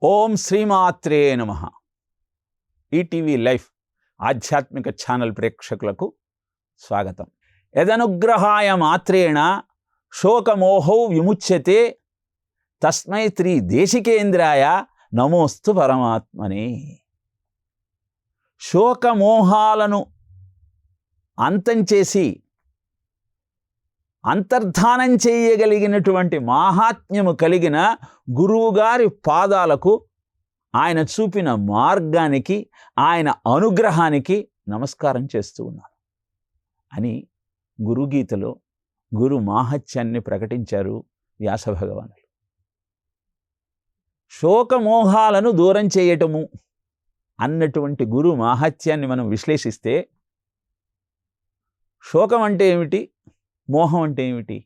ఓం శ్రీమాత్రే నమః. ETV life ఆధ్యాత్మిక ఛానల్ ప్రేక్షకులకు స్వాగతం. యదనుగ్రహాయ మాత్రేణ శోకమోహౌ విముచ్యతే తస్మై శ్రీ దేశికేంద్రాయ నమోస్తు పరమాత్మనే. శోకమోహాలను అంతం చేసి అంతర్ధానం చేయగలిగినటువంటి మాహాత్మ్యము కలిగిన గురువుగారి పాదాలకు, ఆయన చూపిన మార్గానికి, ఆయన అనుగ్రహానికి నమస్కారం చేస్తూ ఉన్నాను అని గురుగీతలో గురు మాహాత్మ్యాన్ని ప్రకటించారు వ్యాస భగవానులు. శోకమోహాలను దూరం చేయటము అన్నటువంటి గురు మాహాత్మ్యాన్ని మనం విశ్లేషిస్తే, శోకం అంటే ఏమిటి, మోహం అంటే ఏమిటి?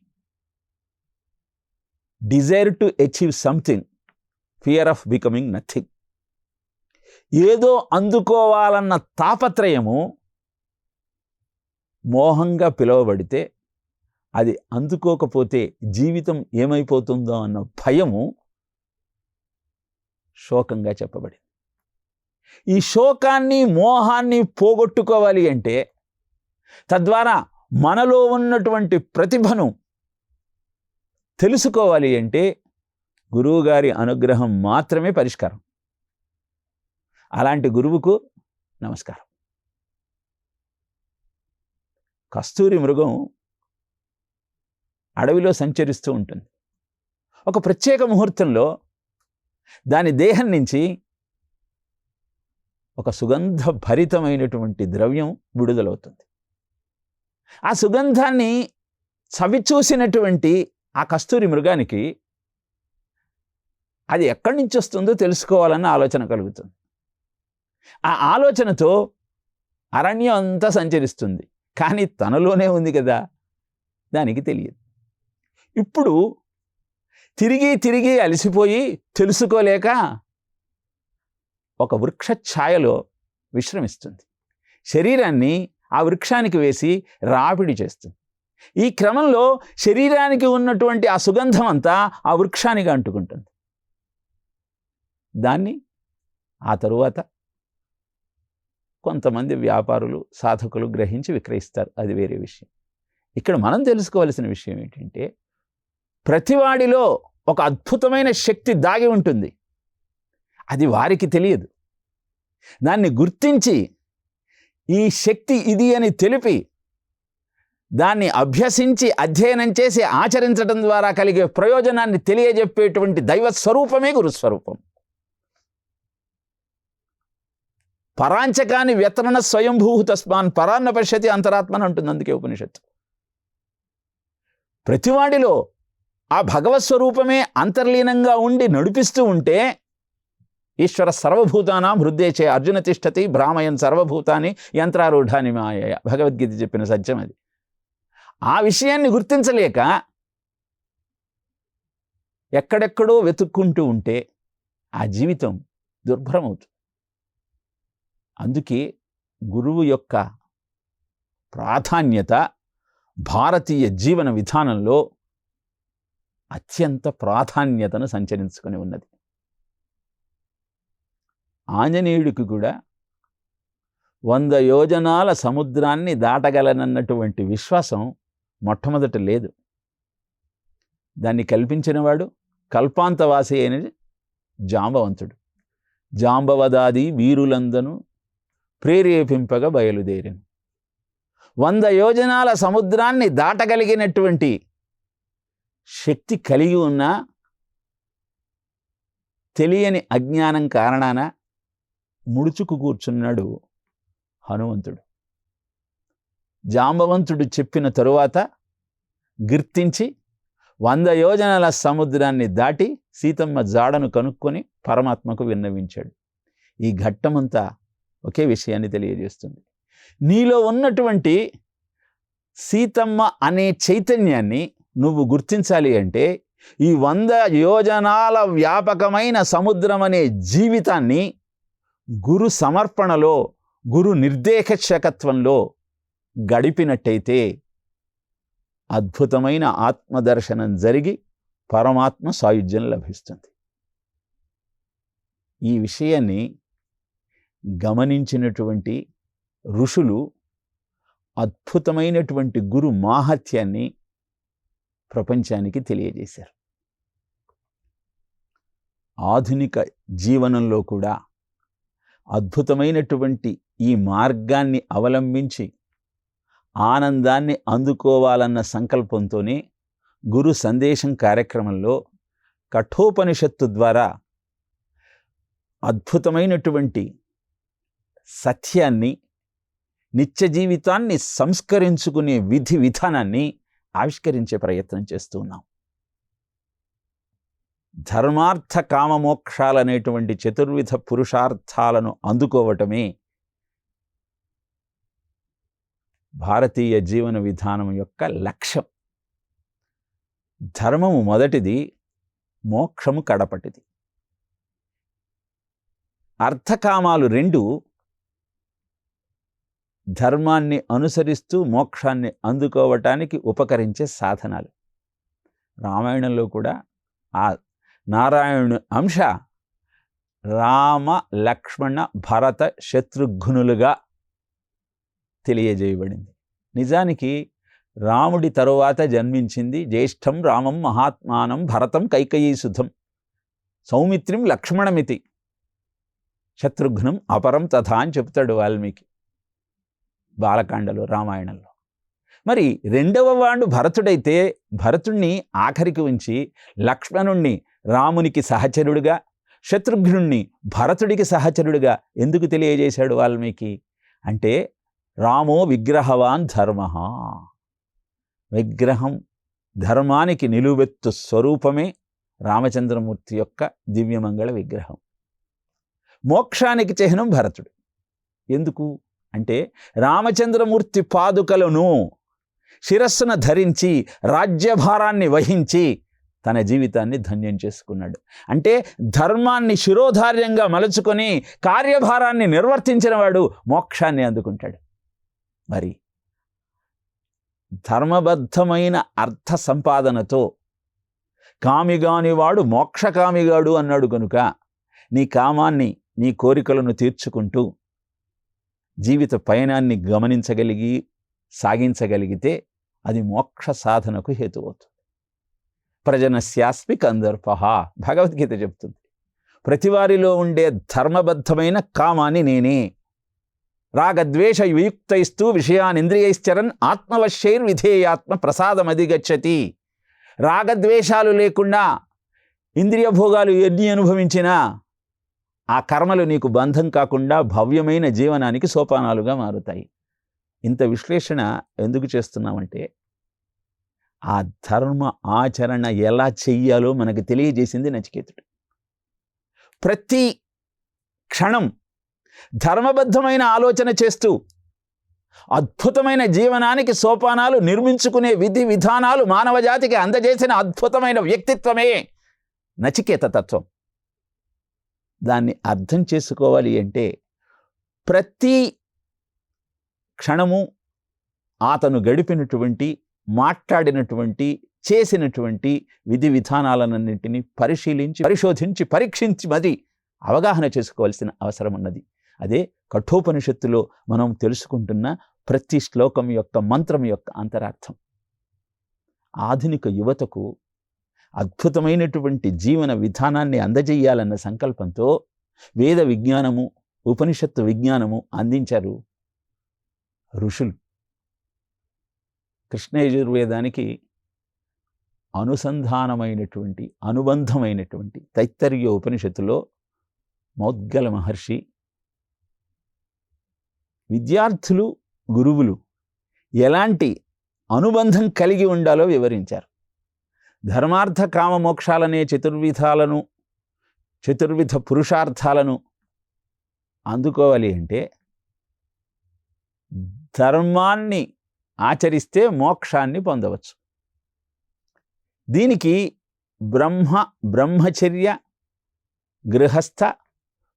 Desire to achieve something, fear of becoming nothing. ఏదో అందుకోవాలన్న తాపత్రయము మోహంగా పిలువబడితే, అది అందుకోకపోతే జీవితం ఏమైపోతుందో అన్న భయము శోకంగా చెప్పబడింది. ఈ శోకాన్ని మోహాన్ని పోగొట్టుకోవాలి అంటే, తద్వారా మనలో ఉన్నటువంటి ప్రతిభను తెలుసుకోవాలి అంటే, గురువుగారి అనుగ్రహం మాత్రమే పరిష్కారం. అలాంటి గురువుకు నమస్కారం. కస్తూరి మృగం అడవిలో సంచరిస్తూ ఉంటుంది. ఒక ప్రత్యేక ముహూర్తంలో దాని దేహం నుంచి ఒక సుగంధ భరితమైనటువంటి ద్రవ్యం విడుదలవుతుంది. ఆ సుగంధాన్ని చవిచూసినటువంటి ఆ కస్తూరి మృగానికి అది ఎక్కడి నుంచి వస్తుందో తెలుసుకోవాలన్న ఆలోచన కలుగుతుంది. ఆ ఆలోచనతో అరణ్యం అంతా సంచరిస్తుంది. కానీ తనలోనే ఉంది కదా, దానికి తెలియదు. ఇప్పుడు తిరిగి తిరిగి అలసిపోయి తెలుసుకోలేక ఒక వృక్ష ఛాయలో విశ్రమిస్తుంది. శరీరాన్ని ఆ వృక్షానికి వేసి రాపిడి చేస్తుంది. ఈ క్రమంలో శరీరానికి ఉన్నటువంటి ఆ సుగంధం అంతా ఆ వృక్షానికి అంటుకుంటుంది. దాన్ని ఆ తరువాత కొంతమంది వ్యాపారులు, సాధకులు గ్రహించి విక్రయిస్తారు. అది వేరే విషయం. ఇక్కడ మనం తెలుసుకోవాల్సిన విషయం ఏంటంటే, ప్రతివాడిలో ఒక అద్భుతమైన శక్తి దాగి ఉంటుంది. అది వారికి తెలియదు. దాన్ని గుర్తించి ఈ శక్తి ఇది అని తెలిపి, దాన్ని అభ్యసించి అధ్యయనం చేసి ఆచరించడం ద్వారా కలిగే ప్రయోజనాన్ని తెలియజెప్పేటువంటి దైవ స్వరూపమే గురుస్వరూపం. పరాంచకాన్ని వ్యతరణ స్వయంభూ తస్మాన్ పరాన్న పశ్యతి అంతరాత్మని అంటుంది. అందుకే ఉపనిషత్తు. ప్రతివాడిలో ఆ భగవత్ స్వరూపమే అంతర్లీనంగా ఉండి నడిపిస్తూ ఉంటే, ఈశ్వర సర్వభూతానాం హృదయే అర్జున తిష్టతి భ్రామయన్ సర్వభూతాన్ని యంత్రారూఢాని మాయయ. భగవద్గీత చెప్పిన సత్యం అది. ఆ విషయాన్ని గుర్తించలేక ఎక్కడెక్కడో వెతుక్కుంటూ ఉంటే ఆ జీవితం దుర్భరమవుతుంది. అందుకే గురువు యొక్క ప్రాధాన్యత భారతీయ జీవన విధానంలో అత్యంత ప్రాధాన్యతను సంచరించుకొని ఉన్నది. ఆంజనేయుడికి కూడా 100 యోజనాల సముద్రాన్ని దాటగలనన్నటువంటి విశ్వాసం మొట్టమొదట లేదు. దాన్ని కల్పించినవాడు కల్పాంతవాసి అయిన జాంబవంతుడు. జాంబవదాది వీరులందను ప్రేరేపింపగా బయలుదేరాను. 100 యోజనాల సముద్రాన్ని దాటగలిగినటువంటి శక్తి కలిగి ఉన్న తెలియని అజ్ఞానం కారణాన ముడుచుకు కూర్చున్నాడు హనుమంతుడు. జాంబవంతుడు చెప్పిన తరువాత గుర్తించి 100 యోజనాల సముద్రాన్ని దాటి సీతమ్మ జాడను కనుక్కొని పరమాత్మకు విన్నవించాడు. ఈ ఘట్టమంతా ఒకే విషయాన్ని తెలియజేస్తుంది. నీలో ఉన్నటువంటి సీతమ్మ అనే చైతన్యాన్ని నువ్వు గుర్తించాలి అంటే, ఈ 100 యోజనాల వ్యాపకమైన సముద్రం అనే జీవితాన్ని గురు సమర్పణలో, గురు నిర్దేశకత్వంలో గడిపినట్టయితే అద్భుతమైన ఆత్మదర్శనం జరిగి పరమాత్మ సాయుధ్యం లభిస్తుంది. ఈ విషయాన్ని గమనించినటువంటి ఋషులు అద్భుతమైనటువంటి గురు మాహాత్యాన్ని ప్రపంచానికి తెలియజేశారు. ఆధునిక జీవనంలో కూడా అద్భుతమైనటువంటి ఈ మార్గాన్ని అవలంబించి ఆనందాన్ని అందుకోవాలన్న సంకల్పంతోనే గురు సందేశం కార్యక్రమంలో కఠోపనిషత్తు ద్వారా అద్భుతమైనటువంటి సత్యాన్ని, నిత్య జీవితాన్ని సంస్కరించుకునే విధి విధానాన్ని ఆవిష్కరించే ప్రయత్నం చేస్తూ ఉన్నాం. ధర్మార్థ కామమోక్షాలనేటువంటి చతుర్విధ పురుషార్థాలను అందుకోవటమే భారతీయ జీవన విధానం యొక్క లక్ష్యం. ధర్మము మొదటిది, మోక్షము కడపటిది. అర్థకామాలు రెండు ధర్మాన్ని అనుసరిస్తూ మోక్షాన్ని అందుకోవటానికి ఉపకరించే సాధనాలు. రామాయణంలో కూడా ఆ నారాయణుని అంశ రామ, లక్ష్మణ, భరత, శత్రుఘ్నులుగా తెలియజేయబడింది. నిజానికి రాముడి తరువాత జన్మించింది జ్యేష్ఠం రామం మహాత్మానం భరతం కైకేయీసుధం సౌమిత్రిం లక్ష్మణమితి శత్రుఘ్నం అపరం తథా అని చెప్తాడు వాల్మీకి బాలకాండలో, రామాయణంలో. మరి రెండవ వాడు భరతుడైతే భరతుణ్ణి ఆఖరికి ఉంచి లక్ష్మణుణ్ణి రామునికి సహచరుడుగా, శత్రుఘ్నుణ్ణి భరతుడికి సహచరుడుగా ఎందుకు తెలియజేశాడు వాల్మీకి అంటే, రామో విగ్రహవాన్ ధర్మ, విగ్రహం ధర్మానికి నిలువెత్తు స్వరూపమే రామచంద్రమూర్తి యొక్క దివ్యమంగళ విగ్రహం. మోక్షానికి చిహ్నం భరతుడు. ఎందుకు అంటే, రామచంద్రమూర్తి పాదుకలను శిరస్సున ధరించి రాజ్యభారాన్ని వహించి తన జీవితాన్ని ధన్యం చేసుకున్నాడు. అంటే ధర్మాన్ని శిరోధార్యంగా మలుచుకొని కార్యభారాన్ని నిర్వర్తించిన వాడు మోక్షాన్ని అందుకుంటాడు. మరి ధర్మబద్ధమైన అర్థ సంపాదనతో కామిగానివాడు మోక్షకామిగాడు అన్నాడు కనుక, నీ కామాన్ని, నీ కోరికలను తీర్చుకుంటూ జీవిత పయనాన్ని గమనించగలిగి సాగించగలిగితే అది మోక్ష సాధనకు హేతువవుతుంది. ప్రజనస్యాస్మి కందర్పః భగవద్గీత చెప్తుంది. ప్రతివారిలో ఉండే ధర్మబద్ధమైన కామాన్ని నేనే. రాగద్వేష వియుక్తైస్తూ విషయానింద్రియైశ్చరన్ ఆత్మవశ్యైర్విధేయాత్మ ప్రసాదమధిగచ్చతి. రాగద్వేషాలు లేకుండా ఇంద్రియ భోగాలు ఎన్ని అనుభవించినా ఆ కర్మలు నీకు బంధం కాకుండా భవ్యమైన జీవనానికి సోపానాలుగా మారుతాయి. ఇంత విశ్లేషణ ఎందుకు చేస్తున్నామంటే, ఆ ధర్మ ఆచరణ ఎలా చెయ్యాలో మనకు తెలియజేసింది నచికేతుడు. ప్రతి క్షణం ధర్మబద్ధమైన ఆలోచన చేస్తూ అద్భుతమైన జీవనానికి సోపానాలు నిర్మించుకునే విధి విధానాలు మానవ జాతికి అందజేసిన అద్భుతమైన వ్యక్తిత్వమే నచికేత తత్వం. దాన్ని అర్థం చేసుకోవాలి అంటే, ప్రతి క్షణము అతను గడిపినటువంటి, మాట్లాడినటువంటి, చేసినటువంటి విధి విధానాలన్నింటినీ పరిశోధించి పరీక్షించి మరి అవగాహన చేసుకోవాల్సిన అవసరం ఉన్నది. అదే కఠోపనిషత్తులో మనం తెలుసుకుంటున్న ప్రతి శ్లోకం యొక్క, మంత్రం యొక్క అంతరార్థం. ఆధునిక యువతకు అద్భుతమైనటువంటి జీవన విధానాన్ని అందజేయాలన్న సంకల్పంతో వేద విజ్ఞానము, ఉపనిషత్తు విజ్ఞానము అందించారు ఋషులు. కృష్ణ యజుర్వేదానికి అనుసంధానమైనటువంటి, అనుబంధమైనటువంటి తైత్తరీయ ఉపనిషత్తులో మౌద్గల మహర్షి విద్యార్థులు, గురువులు ఎలాంటి అనుబంధం కలిగి ఉండాలో వివరించారు. ధర్మార్థ కామ మోక్షాలనే చతుర్విధ పురుషార్థాలను అందుకోవాలి అంటే ధర్మాన్ని ఆచరిస్తే మోక్షాన్ని పొందవచ్చు. దీనికి బ్రహ్మచర్య, గృహస్థ,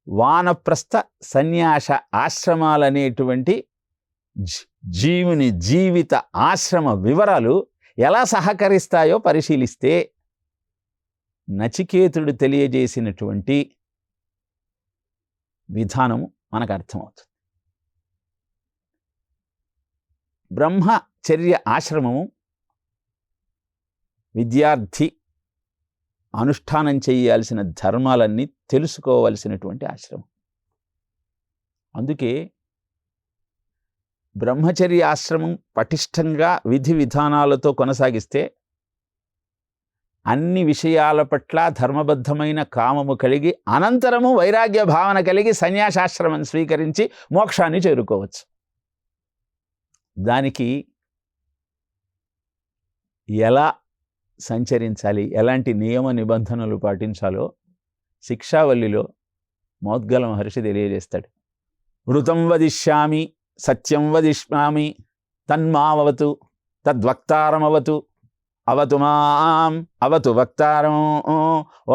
వానప్రస్థ, సన్యాస ఆశ్రమాలనేటువంటి జీవుని జీవిత ఆశ్రమ వివరాలు ఎలా సహకరిస్తాయో పరిశీలిస్తే నచికేతుడు తెలియజేసినటువంటి విధానము మనకు అర్థమవుతుంది. బ్రహ్మచర్య ఆశ్రమము విద్యార్థి అనుష్ఠానం చేయాల్సిన ధర్మాలన్నీ తెలుసుకోవలసినటువంటి ఆశ్రమం. అందుకే బ్రహ్మచర్య ఆశ్రమం పటిష్టంగా విధి విధానాలతో కొనసాగిస్తే అన్ని విషయాల పట్ల ధర్మబద్ధమైన కామము కలిగి అనంతరము వైరాగ్య భావన కలిగి సన్యాసాశ్రమం స్వీకరించి మోక్షాన్ని చేరుకోవచ్చు. దానికి ఎలా సంచరించాలి, ఎలాంటి నియమ నిబంధనలు పాటించాలో శిక్షావల్లిలో మౌద్గల మహర్షి తెలియజేస్తాడు. వృతం వదిష్యామి సత్యం వదిష్యామి తన్మావతు తద్వక్తారమవతు అవతు మాం అవతు వక్తారం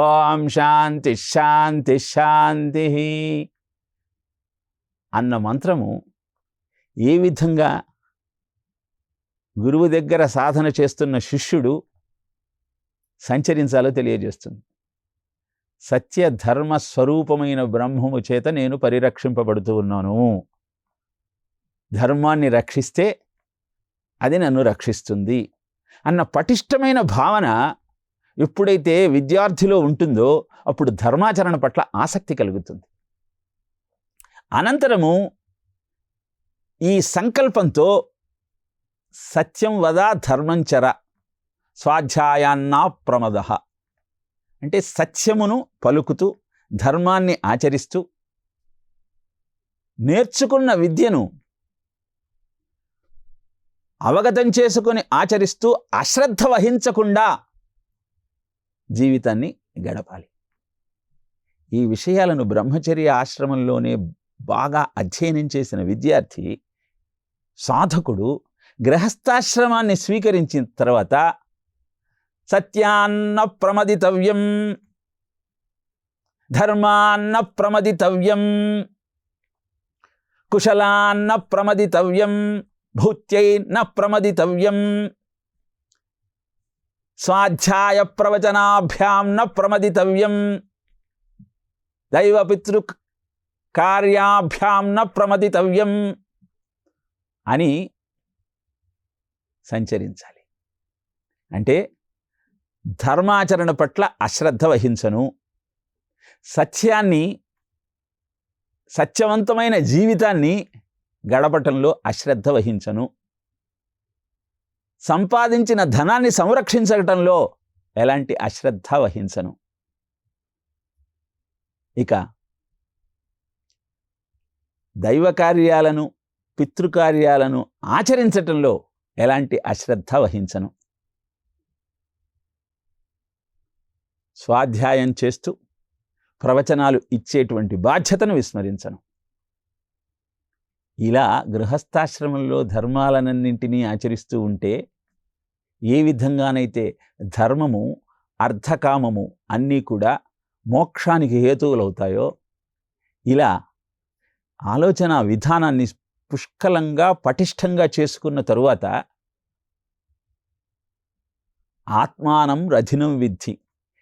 ఓం శాంతి శాంతి శాంతి అన్న మంత్రము ఏ విధంగా గురువు దగ్గర సాధన చేస్తున్న శిష్యుడు సంచరించాలో తెలియజేస్తుంది. సత్య ధర్మ స్వరూపమైన బ్రహ్మము చేత నేను పరిరక్షింపబడుతూ ఉన్నాను. ధర్మాన్ని రక్షిస్తే అది నన్ను రక్షిస్తుంది అన్న పటిష్టమైన భావన ఎప్పుడైతే విద్యార్థిలో ఉంటుందో అప్పుడు ధర్మాచరణ పట్ల ఆసక్తి కలుగుతుంది. అనంతరము ఈ సంకల్పంతో సత్యం వద ధర్మంచర స్వాధ్యాయాన్నా ప్రమద అంటే సత్యమును పలుకుతూ ధర్మాన్ని ఆచరిస్తూ నేర్చుకున్న విద్యను అవగతం చేసుకొని ఆచరిస్తూ అశ్రద్ధ వహించకుండా జీవితాన్ని గడపాలి. ఈ విషయాలను బ్రహ్మచర్య ఆశ్రమంలోనే బాగా అధ్యయనం చేసిన విద్యార్థి సాధకుడు గృహస్థాశ్రమాన్ని స్వీకరించిన తర్వాత సత్యాన్న ప్రమదితవ్యం ధర్మాన్న ప్రమదితవ్యం కుశలాన్న ప్రమదితవ్యం భూత్యై న ప్రమదితవ్యం స్వాధ్యాయ ప్రవచనాభ్యాం న ప్రమదితవ్యం దైవపితృ కార్యాభ్యాం న ప్రమదితవ్యం అని సంచరించాలి. అంటే ధర్మాచరణ పట్ల అశ్రద్ధ వహించను, సత్యవంతమైన జీవితాన్ని గడపటంలో అశ్రద్ధ వహించను, సంపాదించిన ధనాన్ని సంరక్షించటంలో ఎలాంటి అశ్రద్ధ వహించను. ఇక దైవ కార్యాలను పితృకార్యాలను ఆచరించటంలో ఎలాంటి అశ్రద్ధ వహించను. స్వాధ్యాయం చేస్తూ ప్రవచనాలు ఇచ్చేటువంటి బాధ్యతను విస్మరించను. ఇలా గృహస్థాశ్రమంలో ధర్మాలన్నింటినీ ఆచరిస్తూ ఉంటే ఏ విధంగానైతే ధర్మము అర్థకామము అన్నీ కూడా మోక్షానికి హేతువులవుతాయో ఇలా ఆలోచన విధానాన్ని పుష్కలంగా పటిష్టంగా చేసుకున్న తరువాత ఆత్మానం రథినం విద్ధి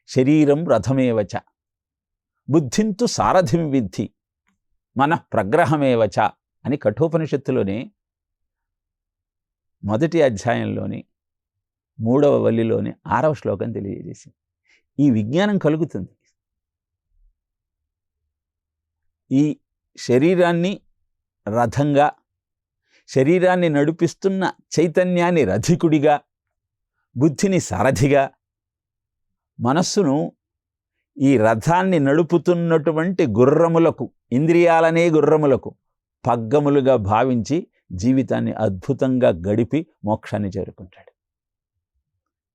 శరీరం రథమేవచ బుద్ధింతు సారథిం విద్ధి మనః ప్రగ్రహమేవచ అని కఠోపనిషత్తులోనే మొదటి అధ్యాయంలోని 3వ వల్లిలోని 6వ శ్లోకం తెలియజేసింది. ఈ విజ్ఞానం కలుగుతుంది. ఈ శరీరాన్ని రథంగా, శరీరాన్ని నడిపిస్తున్న చైతన్యాన్ని రథికుడిగా, బుద్ధిని సారథిగా, మనస్సును ఈ రథాన్ని నడుపుతున్నటువంటి గుర్రములకు, ఇంద్రియాలనే గుర్రములకు పగ్గములుగా భావించి జీవితాన్ని అద్భుతంగా గడిపి మోక్షాన్ని చేరుకుంటాడు.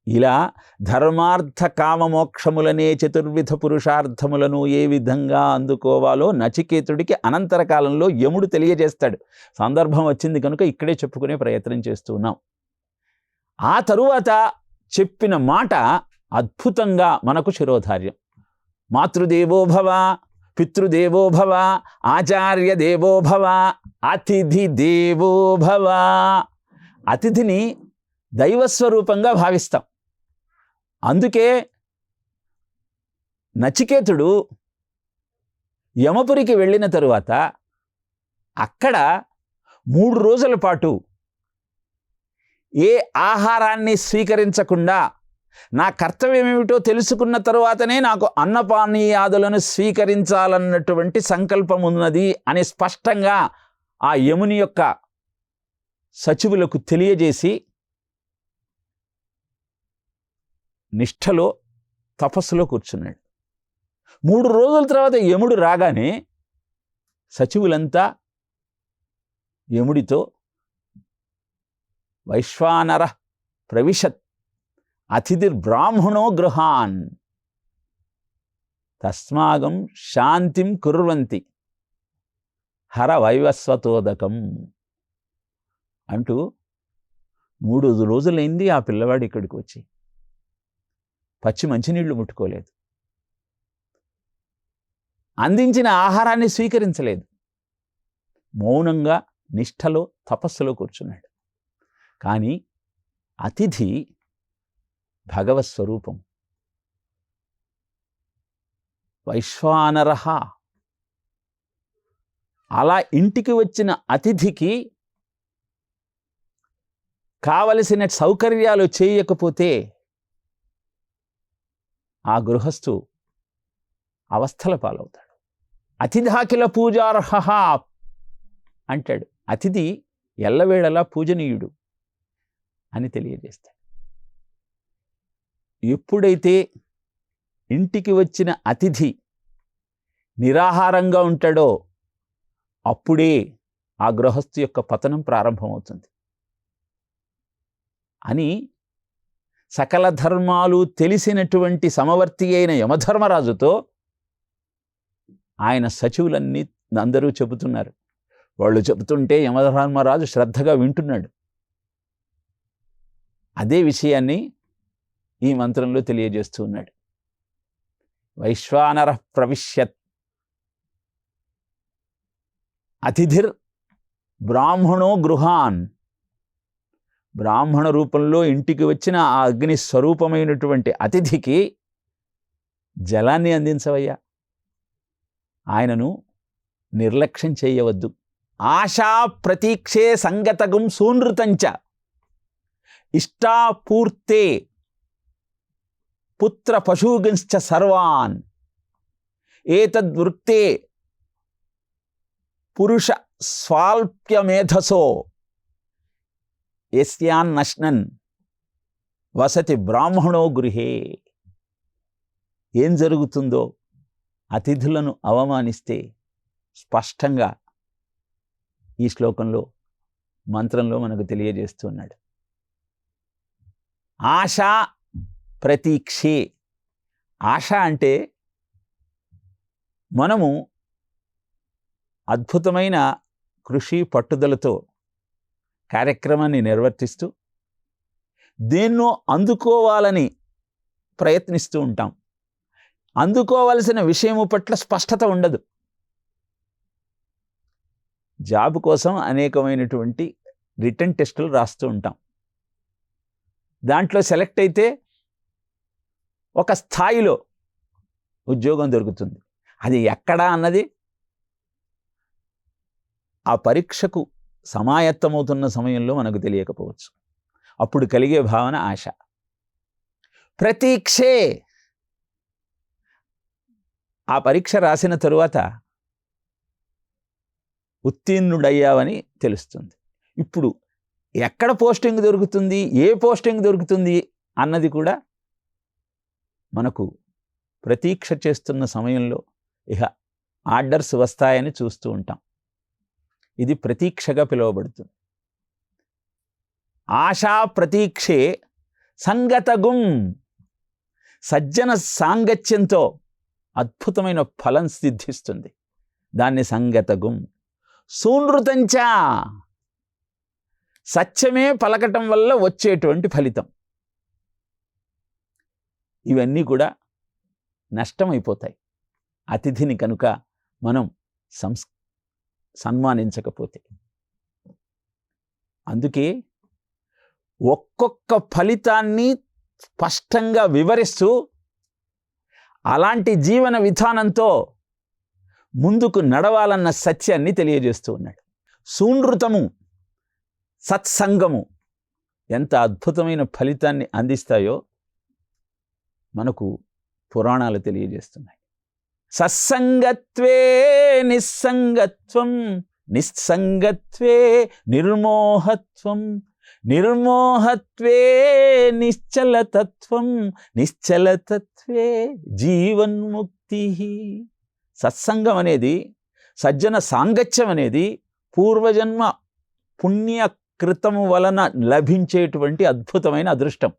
ఇలా ధర్మార్థ కామమోక్షములనే చతుర్విధ పురుషార్థములను ఏ విధంగా అందుకోవాలో నచికేతుడికి అనంతర కాలంలో యముడు తెలియజేస్తాడు. సందర్భం వచ్చింది కనుక ఇక్కడే చెప్పుకునే ప్రయత్నం చేస్తున్నాం. ఆ తరువాత చెప్పిన మాట అద్భుతంగా మనకు శిరోధార్యం. మాతృదేవో భవ, పితృదేవో భవ, ఆచార్య దేవో భవ, అతిథి దేవో భవ. అతిథిని దైవస్వరూపంగా భావిస్తాం. అందుకే నచికేతుడు యమపురికి వెళ్ళిన తరువాత అక్కడ 3 రోజుల పాటు ఏ ఆహారాన్ని స్వీకరించకుండా నా కర్తవ్యం ఏమిటో తెలుసుకున్న తరువాతనే నాకు అన్నపానీయాదులను స్వీకరించాలన్నటువంటి సంకల్పం ఉన్నది అని స్పష్టంగా ఆ యముని యొక్క సచివులకు తెలియజేసి నిష్ఠలో తపస్సులో కూర్చున్నాడు. 3 రోజుల తర్వాత యముడు రాగానే సచివులంతా యముడితో వైశ్వానర ప్రవిశత్ అతిథిర్బ్రాహ్మణో గృహాన్ తస్మాగం శాంతిం కుర్వంతి హర వైవస్వతోదకం అంటూ 3 రోజులైంది ఆ పిల్లవాడు ఇక్కడికి వచ్చి. పచ్చి మంచినీళ్లు ముట్టుకోలేదు, అందించిన ఆహారాన్ని స్వీకరించలేదు, మౌనంగా నిష్ఠలో తపస్సులో కూర్చున్నాడు. కానీ అతిథి భగవత్ స్వరూపం. వైశ్వానరః, అలా ఇంటికి వచ్చిన అతిథికి కావలసిన సౌకర్యాలు చేయకపోతే ఆ గృహస్థు అవస్థల పాలవుతాడు. అతిథాకిల పూజార్హ అంటాడు. అతిథి ఎల్లవేళలా పూజనీయుడు అని తెలియజేస్తాడు. ఎప్పుడైతే ఇంటికి వచ్చిన అతిథి నిరాహారంగా ఉంటాడో అప్పుడే ఆ గృహస్థు యొక్క పతనం ప్రారంభమవుతుంది అని సకల ధర్మాలు తెలిసినటువంటి సమవర్తి అయిన యమధర్మరాజుతో ఆయన సచివులన్నీ అందరూ చెబుతున్నారు. వాళ్ళు చెబుతుంటే యమధర్మరాజు శ్రద్ధగా వింటున్నాడు. అదే విషయాన్ని ఈ మంత్రంలో తెలియజేస్తూ ఉన్నాడు. వైశ్వానర ప్రవిశ్యత్ అతిథిర్ బ్రాహ్మణో గృహాన్. బ్రాహ్మణ రూపంలో ఇంటికి వచ్చిన ఆ అగ్ని స్వరూపమైనటువంటి అతిథికి జలాన్ని అందించవయ్యా, ఆయనను నిర్లక్ష్యం చేయవద్దు. ఆశా ప్రతీక్షే సంగతగం సూనృతంచ ఇష్టాపూర్తే పుత్ర పశూగంశ్చ సర్వాన్ ఏతద్వృక్తే పురుష స్వాల్ప్యమేధసో యస్యాన్నశ్నన్ వసతి బ్రాహ్మణో గృహే. ఏం జరుగుతుందో అతిథులను అవమానిస్తే స్పష్టంగా ఈ శ్లోకంలో మంత్రంలో మనకు తెలియజేస్తున్నాడు. ఆశా ప్రతీక్షే. ఆశ అంటే మనము అద్భుతమైన కృషి పట్టుదలతో కార్యక్రమాన్ని నిర్వర్తిస్తూ దేన్నో అందుకోవాలని ప్రయత్నిస్తూ ఉంటాం. అందుకోవలసిన విషయము పట్ల స్పష్టత ఉండదు. జాబ్ కోసం అనేకమైనటువంటి రిటన్ టెస్టులు రాస్తూ ఉంటాం. దాంట్లో సెలెక్ట్ అయితే ఒక స్థాయిలో ఉద్యోగం దొరుకుతుంది. అది ఎక్కడా అన్నది ఆ పరీక్షకు సమాయత్తమవుతున్న సమయంలో మనకు తెలియకపోవచ్చు. అప్పుడు కలిగే భావన ఆశ. ప్రతీక్షే, ఆ పరీక్ష రాసిన తరువాత ఉత్తీర్ణుడయ్యావని తెలుస్తుంది. ఇప్పుడు ఎక్కడ పోస్టింగ్ దొరుకుతుంది, ఏ పోస్టింగ్ దొరుకుతుంది అన్నది కూడా మనకు ప్రతీక్ష చేస్తున్న సమయంలో ఇహ ఆర్డర్స్ వస్తాయని చూస్తూ ఉంటాం. ఇది ప్రతీక్షగా పిలువబడుతుంది. ఆశా ప్రతీక్షే సంగతగుం. సజ్జన సాంగత్యంతో అద్భుతమైన ఫలం సిద్ధిస్తుంది. దాన్ని సంగతగుం. సూనృతంచ, సత్యమే పలకటం వల్ల వచ్చేటువంటి ఫలితం. ఇవన్నీ కూడా నష్టమైపోతాయి అతిథిని కనుక మనం సన్మానించకపోతే. అందుకే ఒక్కొక్క ఫలితాన్ని స్పష్టంగా వివరిస్తూ అలాంటి జీవన విధానంతో ముందుకు నడవాలన్న సత్యాన్ని తెలియజేస్తూ ఉన్నాడు. సూనృతము, సత్సంగము ఎంత అద్భుతమైన ఫలితాన్ని అందిస్తాయో మనకు పురాణాలు తెలియజేస్తున్నాయి. సత్సంగత్వే నిస్సంగత్వం, నిస్సంగత్వే నిర్మోహత్వం, నిర్మోహత్వే నిశ్చలతత్వం, నిశ్చలతత్వే జీవన్ముక్తి. సత్సంగం అనేది, సజ్జన సాంగత్యం అనేది పూర్వజన్మ పుణ్యకృతము వలన లభించేటువంటి అద్భుతమైన అదృష్టం.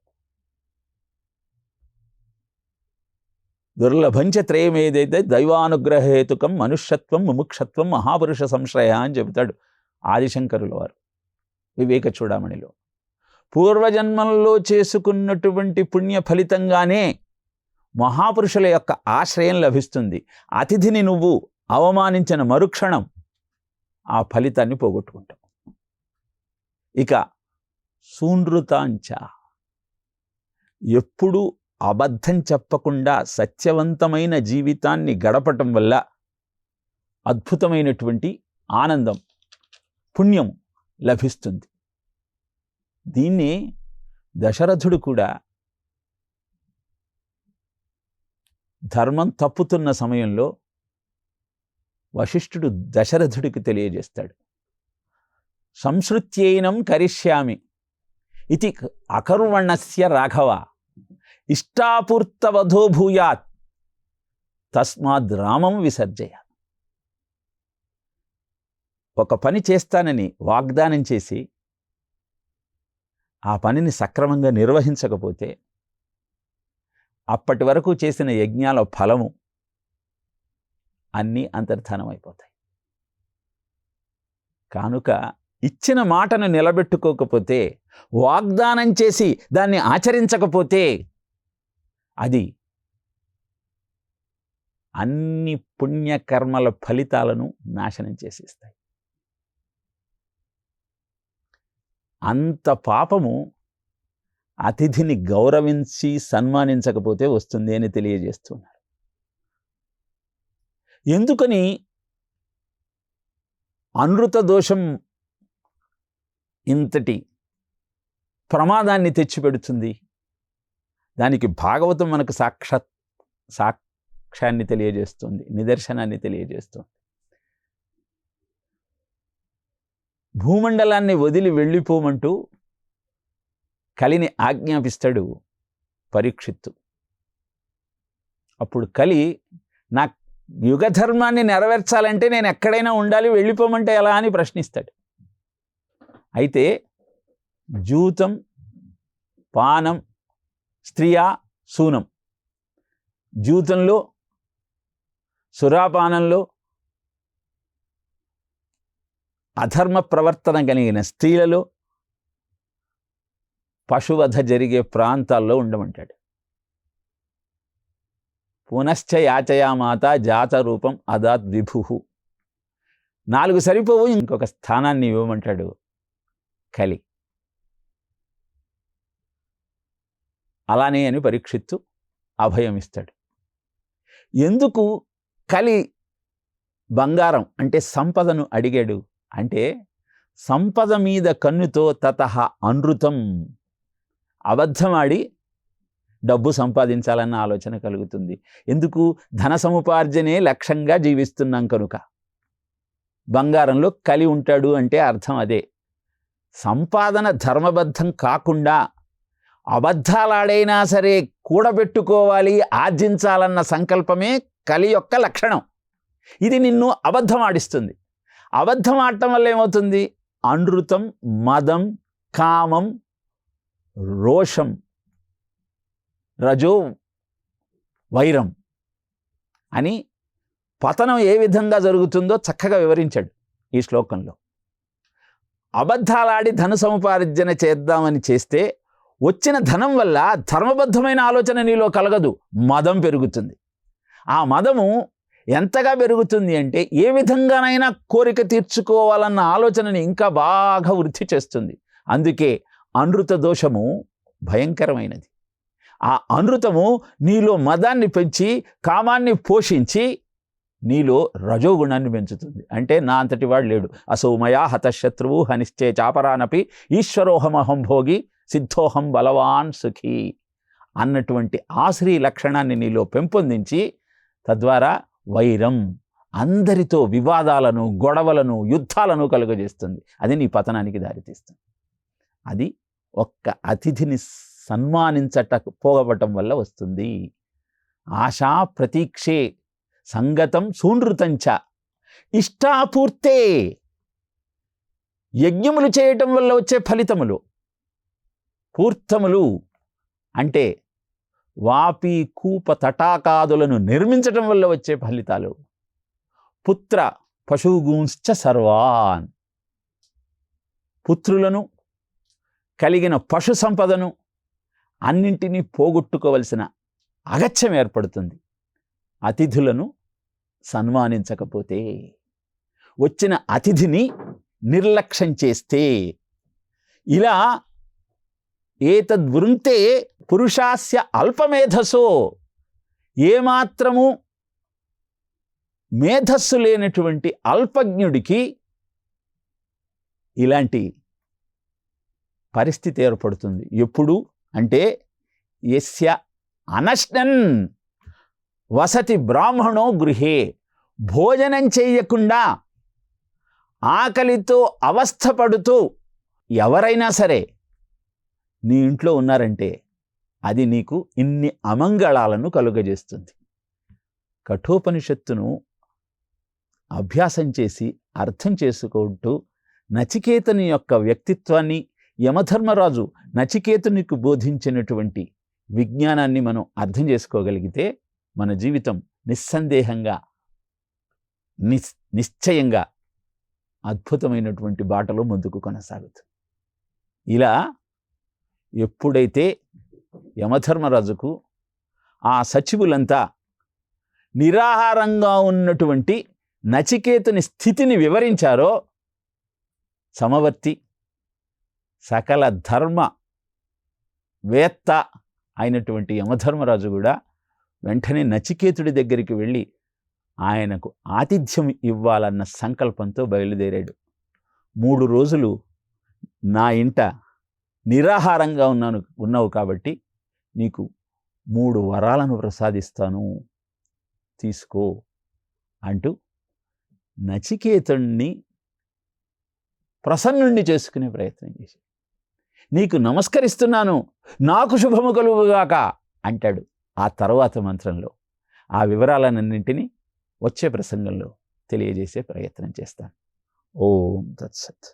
దుర్లభంచ త్రయమేదైతే దైవానుగ్రహేతుకం మనుష్యత్వం ముముక్షత్వం మహాపురుష సంశ్రయ అని చెబుతాడు ఆదిశంకరుల వారు వివేక చూడామణిలో. పూర్వజన్మంలో చేసుకున్నటువంటి పుణ్య ఫలితంగానే మహాపురుషుల యొక్క ఆశ్రయం లభిస్తుంది. అతిథిని నువ్వు అవమానించిన మరుక్షణం ఆ ఫలితాన్ని పోగొట్టుకుంటావు. ఇక సూనృతాంచ, ఎప్పుడు అబద్ధం చెప్పకుండా సత్యవంతమైన జీవితాన్ని గడపటం వల్ల అద్భుతమైనటువంటి ఆనందం, పుణ్యం లభిస్తుంది. దీన్ని దశరథుడు కూడా ధర్మం తప్పుతున్న సమయంలో వశిష్ఠుడు దశరథుడికి తెలియజేస్తాడు. సంశ్రుత్యైనం కరిష్యామి ఇది అకర్వణస్య రాఘవ ఇష్టాపూర్తవధో భూయాత్ తస్మాద్ రామం విసర్జయ. ఒక పని చేస్తానని వాగ్దానం చేసి ఆ పనిని సక్రమంగా నిర్వహించకపోతే అప్పటి వరకు చేసిన యజ్ఞాల ఫలము అన్నీ అంతర్ధానమైపోతాయి. కానుక ఇచ్చిన మాటను నిలబెట్టుకోకపోతే, వాగ్దానం చేసి దాన్ని ఆచరించకపోతే అది అన్ని పుణ్యకర్మల ఫలితాలను నాశనం చేసేస్తాయి. అంత పాపము అతిథిని గౌరవించి సన్మానించకపోతే వస్తుంది అని తెలియజేస్తున్నారు. ఎందుకని అనృత దోషం ఇంతటి ప్రమాదాన్ని తెచ్చిపెడుతుంది? దానికి భాగవతం మనకు సాక్ష్యాన్ని తెలియజేస్తుంది, నిదర్శనాన్ని తెలియజేస్తుంది. భూమండలాన్ని వదిలి వెళ్ళిపోమంటూ కలిని ఆజ్ఞాపిస్తాడు పరీక్షిత్తు. అప్పుడు కలి, నా యుగధర్మాన్ని నెరవేర్చాలంటే నేను ఎక్కడైనా ఉండాలి, వెళ్ళిపోమంటే ఎలా అని ప్రశ్నిస్తాడు. అయితే జూతం, పానం, స్త్రియా, సూనం, జూతంలో, సురాపానంలో, అధర్మ ప్రవర్తన కలిగిన స్త్రీలలో, పశువధ జరిగే ప్రాంతాల్లో ఉండమంటాడు. పునశ్చ యాచయామాత జాత రూపం అదాత్ విభు. 4 సరిపోవు, ఇంకొక స్థానాన్ని ఇవ్వమంటాడు కలి. అలానే అని పరీక్షిత్తు అభయం ఇస్తాడు. ఎందుకు కలి బంగారం అంటే సంపదను అడిగాడు అంటే, సంపద మీద కన్నుతో తతః అనృతం, అబద్ధమాడి డబ్బు సంపాదించాలన్న ఆలోచన కలుగుతుంది. ఎందుకు? ధన సముపార్జనే లక్ష్యంగా జీవిస్తున్నాం కనుక. బంగారంలో కలి ఉంటాడు అంటే అర్థం అదే. సంపాదన ధర్మబద్ధం కాకుండా అబద్ధాలాడైనా సరే కూడబెట్టుకోవాలి, ఆర్జించాలన్న సంకల్పమే కలి యొక్క లక్షణం. ఇది నిన్ను అబద్ధమాడిస్తుంది. అబద్ధం ఆడటం వల్ల ఏమవుతుంది? అనృతం, మదం, కామం, రోషం, రజో, వైరం అని పతనం ఏ విధంగా జరుగుతుందో చక్కగా వివరించాడు ఈ శ్లోకంలో. అబద్ధాలాడి ధన సముపార్జన చేద్దామని చేస్తే వచ్చిన ధనం వల్ల ధర్మబద్ధమైన ఆలోచన నీలో కలగదు, మదం పెరుగుతుంది. ఆ మదము ఎంతగా పెరుగుతుంది అంటే ఏ విధంగానైనా కోరిక తీర్చుకోవాలన్న ఆలోచనని ఇంకా బాగా వృద్ధి చేస్తుంది. అందుకే అనృత దోషము భయంకరమైనది. ఆ అనృతము నీలో మదాన్ని పెంచి, కామాన్ని పోషించి నీలో రజోగుణాన్ని పెంచుతుంది. అంటే నా అంతటి వాడు లేడు. అసౌమయా హతశత్రువు హనిశ్చే చాపరానపి ఈశ్వరోహమహం భోగి సిద్ధోహం బలవాన్ సుఖీ అన్నటువంటి ఆశ్రీ లక్షణాన్ని నీలో పెంపొందించి తద్వారా వైరం, అందరితో వివాదాలను, గొడవలను, యుద్ధాలను కలుగజేస్తుంది. అది నీ పతనానికి దారితీస్తుంది. అది ఒక్క అతిథిని సన్మానించకపోవటం వల్ల వస్తుంది. ఆశా ప్రతీక్షే సంగతం సూనృతంచ ఇష్టాపూర్తే, యజ్ఞములు చేయటం వల్ల వచ్చే ఫలితములు. పూర్తములు అంటే వాపి కూప తటాకాదులను నిర్మించటం వల్ల వచ్చే ఫలితాలు. పుత్ర పశుగూంశ్చ సర్వాన్, పుత్రులను కలిగిన పశు సంపదను అన్నింటినీ పోగొట్టుకోవలసిన అగత్యం ఏర్పడుతుంది అతిథులను సన్మానించకపోతే. వచ్చిన అతిథిని నిర్లక్ష్యం చేస్తే. ఇలా ఏతద్వృంతే పురుషాస్య అల్పమేధసో, ఏమాత్రము మేధస్సు లేనటువంటి అల్పజ్ఞుడికి ఇలాంటి పరిస్థితి ఏర్పడుతుంది. ఎప్పుడు అంటే యస్య అనశ్నన్ వసతి బ్రాహ్మణో గృహే, భోజనం చేయకుండా ఆకలితో అవస్థపడుతూ ఎవరైనా సరే నీ ఇంట్లో ఉన్నారంటే అది నీకు ఇన్ని అమంగళాలను కలుగజేస్తుంది. కఠోపనిషత్తును అభ్యాసం చేసి అర్థం చేసుకుంటూ నచికేతుని యొక్క వ్యక్తిత్వాన్ని, యమధర్మరాజు నచికేతునికి బోధించినటువంటి విజ్ఞానాన్ని మనం అర్థం చేసుకోగలిగితే మన జీవితం నిస్సందేహంగా నిశ్చయంగా అద్భుతమైనటువంటి బాటలో ముందుకు కొనసాగుతుంది. ఇలా ఎప్పుడైతే యమధర్మరాజుకు ఆ సచివులంతా నిరాహారంగా ఉన్నటువంటి నచికేతుని స్థితిని వివరించారో, సమవర్తి సకల ధర్మ వేత్త అయినటువంటి యమధర్మరాజు కూడా వెంటనే నచికేతుడి దగ్గరికి వెళ్ళి ఆయనకు ఆతిథ్యం ఇవ్వాలన్న సంకల్పంతో బయలుదేరాడు. 3 రోజులు నా ఇంట నిరాహారంగా ఉన్నావు కాబట్టి నీకు 3 వరాలను ప్రసాదిస్తాను, తీసుకో అంటూ నచికేతుణ్ణి ప్రసన్నుణ్ణి చేసుకునే ప్రయత్నం చేశాడు. నీకు నమస్కరిస్తున్నాను, నాకు శుభము కలుగుగాక అంటాడు ఆ తరువాత మంత్రంలో. ఆ వివరాలన్నింటినీ వచ్చే ప్రసంగంలో తెలియజేసే ప్రయత్నం చేస్తాను. ఓం తత్సత్.